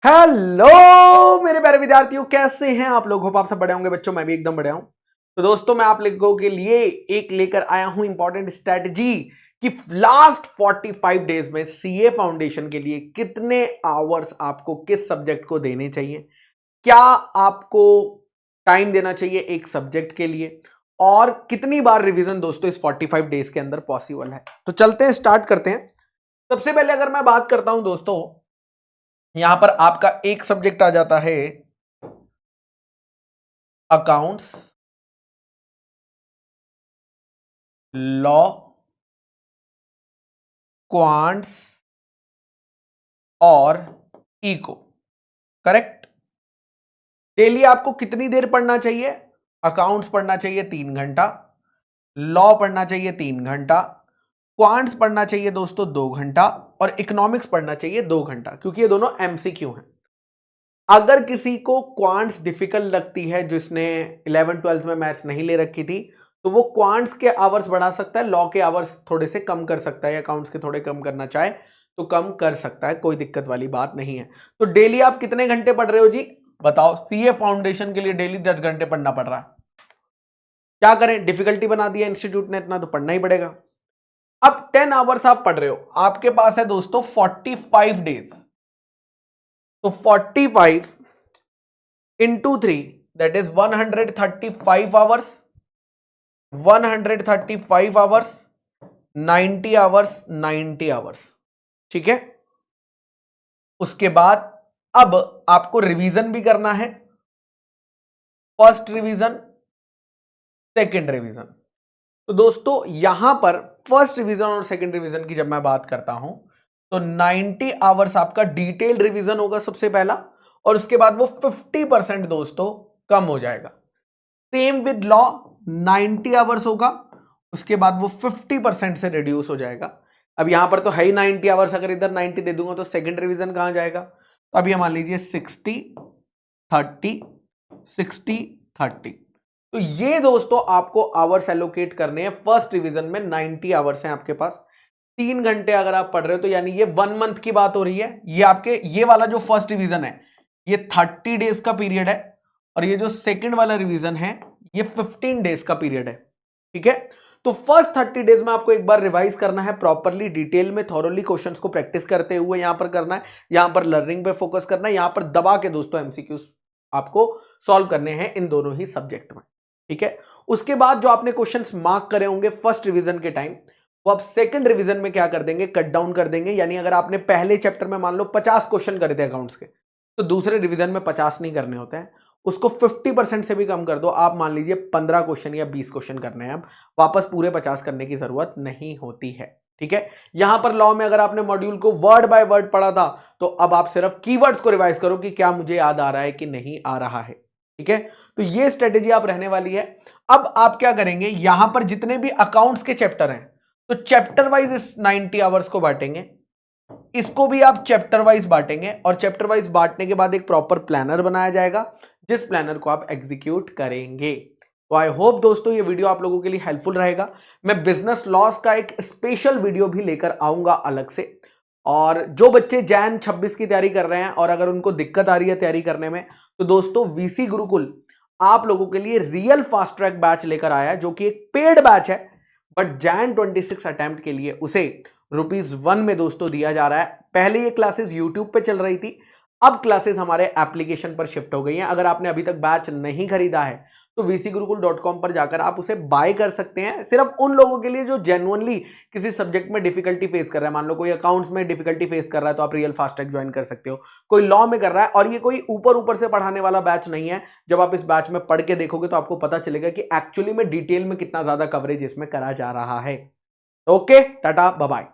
Hello मेरे प्यारे विद्यार्थियों, कैसे हैं आप लोग। होप आप सब बढ़िया होंगे बच्चों, मैं भी एकदम बढ़िया हूं। तो दोस्तों, मैं आप लोगों के लिए एक लेकर आया हूं इंपॉर्टेंट स्ट्रेटजी कि लास्ट 45 डेज में सीए फाउंडेशन के लिए कितने आवर्स आपको किस सब्जेक्ट को देने चाहिए, क्या आपको टाइम देना चाहिए एक सब्जेक्ट के लिए, और कितनी बार रिवीजन दोस्तों इस 45 डेज के अंदर पॉसिबल है। तो चलते हैं, स्टार्ट करते हैं। सबसे पहले अगर मैं बात करता हूं दोस्तों, यहां पर आपका एक सब्जेक्ट आ जाता है अकाउंट्स, लॉ, क्वांट्स और इको। करेक्ट। डेली आपको कितनी देर पढ़ना चाहिए? अकाउंट्स पढ़ना चाहिए 3 घंटा, लॉ पढ़ना चाहिए 3 घंटा, क्वांट्स पढ़ना चाहिए दोस्तों 2 घंटा, और इकोनॉमिक्स पढ़ना चाहिए 2 घंटा, क्योंकि ये दोनों एमसीक्यू हैं। अगर किसी को क्वांट्स डिफिकल्ट लगती है, जिसने 11th-12th में मैथ्स नहीं ले रखी थी, तो वो क्वांट्स के आवर्स बढ़ा सकता है, लॉ के आवर्स थोड़े से कम कर सकता है, अकाउंट्स के थोड़े कम करना चाहे तो कम कर सकता है, कोई दिक्कत वाली बात नहीं है। तो डेली आप कितने घंटे पढ़ रहे हो जी, बताओ। सीए फाउंडेशन के लिए डेली 10 घंटे पढ़ना पड़ रहा है। क्या करें, डिफिकल्टी बना दिया इंस्टीट्यूट ने, इतना तो पढ़ना ही पड़ेगा। अब 10 आवर्स आप पढ़ रहे हो, आपके पास है दोस्तों 45 डेज। तो 45 into 3 that is 135 hours, 135 hours, 90 hours, 90 hours. ठीक है। उसके बाद अब आपको रिवीजन भी करना है, फर्स्ट रिवीजन, सेकंड रिवीजन। तो दोस्तों यहां पर फर्स्ट रिवीजन और सेकंड रिवीजन की जब मैं बात करता हूं, तो 90 आवर्स आपका डिटेल्ड रिवीजन होगा सबसे पहला, और उसके बाद वो 50% दोस्तों कम हो जाएगा। सेम विद लॉ, 90 आवर्स होगा, उसके बाद वो 50% से रिड्यूस हो जाएगा। अब यहां पर तो है ही 90 आवर्स, अगर इधर 90 दे दूंगा तो सेकंड रिवीजन कहां जाएगा। तो अब ये मान लीजिए 60 30 60 30। तो ये दोस्तों आपको आवर्स एलोकेट करने हैं। फर्स्ट रिवीजन में 90 आवर्स हैं आपके पास, 3 घंटे अगर आप पढ़ रहे हो तो यानी ये 1 मंथ की बात हो रही है। ये आपके ये वाला जो फर्स्ट रिवीजन है ये 30 डेज का पीरियड है, और ये जो सेकंड वाला रिवीजन है ये 15 डेज का पीरियड है। ठीक है। तो फर्स्ट 30 डेज में आपको एक बार रिवाइज करना है प्रॉपरली, डिटेल में, थॉरोली क्वेश्चंस को प्रैक्टिस करते हुए यहां पर करना है, यहां पर लर्निंग पे फोकस करना है, यहां पर दबा के दोस्तों एमसीक्यूज आपको सॉल्व करने हैं इन दोनों ही सब्जेक्ट में। ठीक है। उसके बाद जो आपने क्वेश्चंस मार्क करे होंगे फर्स्ट रिवीजन के टाइम, वो आप सेकंड रिवीजन में क्या कर देंगे, कट डाउन कर देंगे। यानी अगर आपने पहले चैप्टर में मान लो 50 क्वेश्चन करे थे अकाउंट्स के, तो दूसरे रिवीजन में 50 नहीं करने होते हैं, उसको 50% से भी कम कर दो। आप मान लीजिए 15 क्वेश्चन या 20 क्वेश्चन करने हैं, अब वापस पूरे 50 करने की जरूरत नहीं होती है। ठीक है। यहां पर लॉ में अगर आपने मॉड्यूल को वर्ड बाय वर्ड पढ़ा था, तो अब आप सिर्फ कीवर्ड्स को रिवाइज करो कि क्या मुझे याद आ रहा है कि नहीं आ रहा है। ठीक है। तो ये स्ट्रेटेजी आप रहने वाली है। अब आप क्या करेंगे, यहां पर जितने भी अकाउंट्स के चैप्टर हैं, तो चैप्टर वाइज इस 90 आवर्स को बांटेंगे, इसको भी आप चैप्टर वाइज बांटेंगे, और चैप्टर वाइज बांटने के बाद एक प्रॉपर प्लानर बनाया जाएगा, जिस प्लानर को आप एग्जीक्यूट करेंगे। तो आई होप दोस्तों ये वीडियो आप लोगों के लिए हेल्पफुल रहेगा। मैं बिजनेस लॉस का एक स्पेशल वीडियो भी लेकर आऊंगा अलग से, और जो बच्चे जैन 26 की तैयारी कर रहे हैं और अगर उनको दिक्कत आ रही है तैयारी करने में, तो दोस्तों वीसी गुरुकुल आप लोगों के लिए रियल फास्ट ट्रैक बैच लेकर आया है, जो कि एक पेड बैच है, बट जैन 26 अटेम्प्ट के लिए उसे ₹1 में दोस्तों दिया जा रहा है। पहले ये क्लासेस यूट्यूब पे चल रही थी, अब क्लासेस हमारे एप्लीकेशन पर शिफ्ट हो गई हैं। अगर आपने अभी तक बैच नहीं खरीदा है तो vcgurukul.com पर जाकर आप उसे बाय कर सकते हैं, सिर्फ उन लोगों के लिए जो जेन्युइनली किसी सब्जेक्ट में डिफिकल्टी फेस कर रहा है। मान लो कोई अकाउंट्स में डिफिकल्टी फेस कर रहा है तो आप रियल फास्ट ट्रैक ज्वाइन कर सकते हो, कोई लॉ में कर रहा है, और ये कोई ऊपर ऊपर से पढ़ाने वाला बैच नहीं है। जब आप इस बैच में पढ़ के देखोगे तो आपको पता चलेगा कि एक्चुअली में डिटेल में कितना ज्यादा कवरेज इसमें करा जा रहा है। Okay, tata, bye bye.